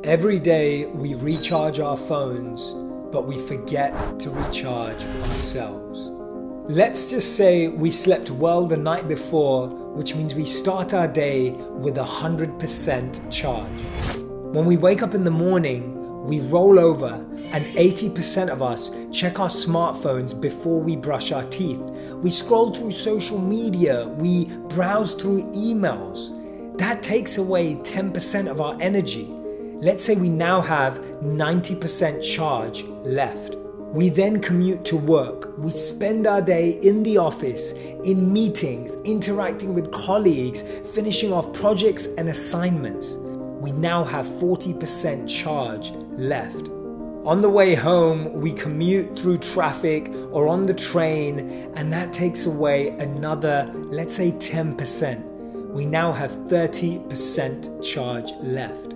Every day we recharge our phones, but we forget to recharge ourselves. Let's just say we slept well the night before, which means we start our day with 100% charge. When we wake up in the morning, we roll over and 80% of us check our smartphones before we brush our teeth. We scroll through social media, we browse through emails. That takes away 10% of our energy. Let's say we now have 90% charge left. We then commute to work. We spend our day in the office, in meetings, interacting with colleagues, finishing off projects and assignments. We now have 40% charge left. On the way home, we commute through traffic or on the train, and that takes away another, let's say 10%. We now have 30% charge left.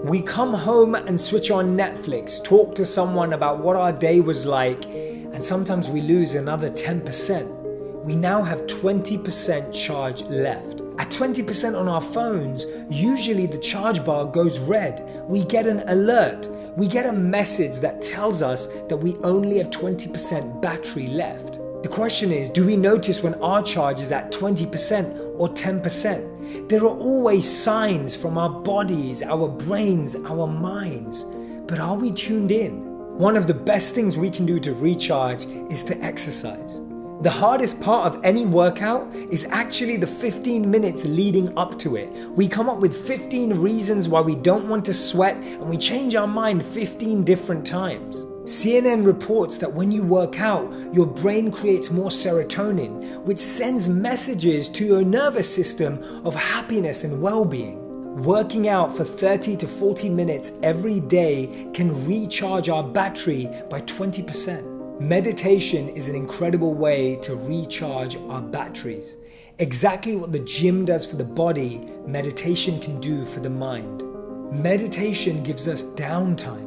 We come home and switch on Netflix, talk to someone about what our day was like, and sometimes we lose another 10%. We now have 20% charge left. At 20% on our phones, usually the charge bar goes red. We get an alert. We get a message that tells us that we only have 20% battery left. The question is, do we notice when our charge is at 20% or 10%? There are always signs from our bodies, our brains, our minds. But are we tuned in? One of the best things we can do to recharge is to exercise. The hardest part of any workout is actually the 15 minutes leading up to it. We come up with 15 reasons why we don't want to sweat, and we change our mind 15 different times. CNN reports that when you work out, your brain creates more serotonin, which sends messages to your nervous system of happiness and well-being. Working out for 30 to 40 minutes every day can recharge our battery by 20%. Meditation is an incredible way to recharge our batteries. Exactly what the gym does for the body, meditation can do for the mind. Meditation gives us downtime.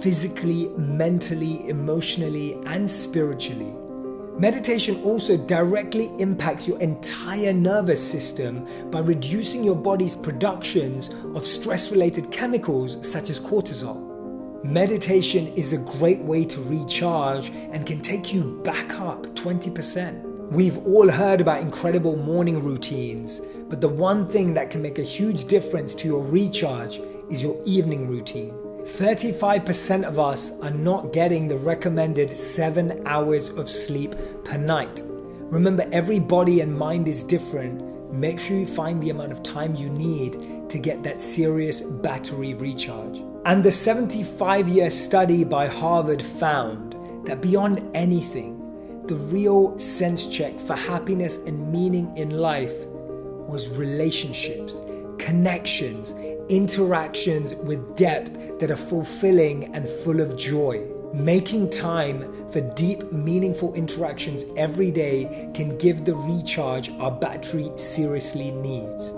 Physically, mentally, emotionally, and spiritually. Meditation also directly impacts your entire nervous system by reducing your body's productions of stress-related chemicals such as cortisol. Meditation is a great way to recharge and can take you back up 20%. We've all heard about incredible morning routines, but the one thing that can make a huge difference to your recharge is your evening routine. 35% of us are not getting the recommended 7 hours of sleep per night. Remember, every body and mind is different. Make sure you find the amount of time you need to get that serious battery recharge. And the 75-year study by Harvard found that beyond anything, the real sense check for happiness and meaning in life was relationships, connections, interactions with depth that are fulfilling and full of joy. Making time for deep, meaningful interactions every day can give the recharge our battery seriously needs.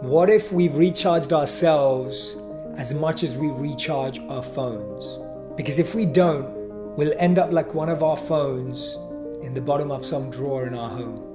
What if we've recharged ourselves as much as we recharge our phones? Because if we don't, we'll end up like one of our phones in the bottom of some drawer in our home.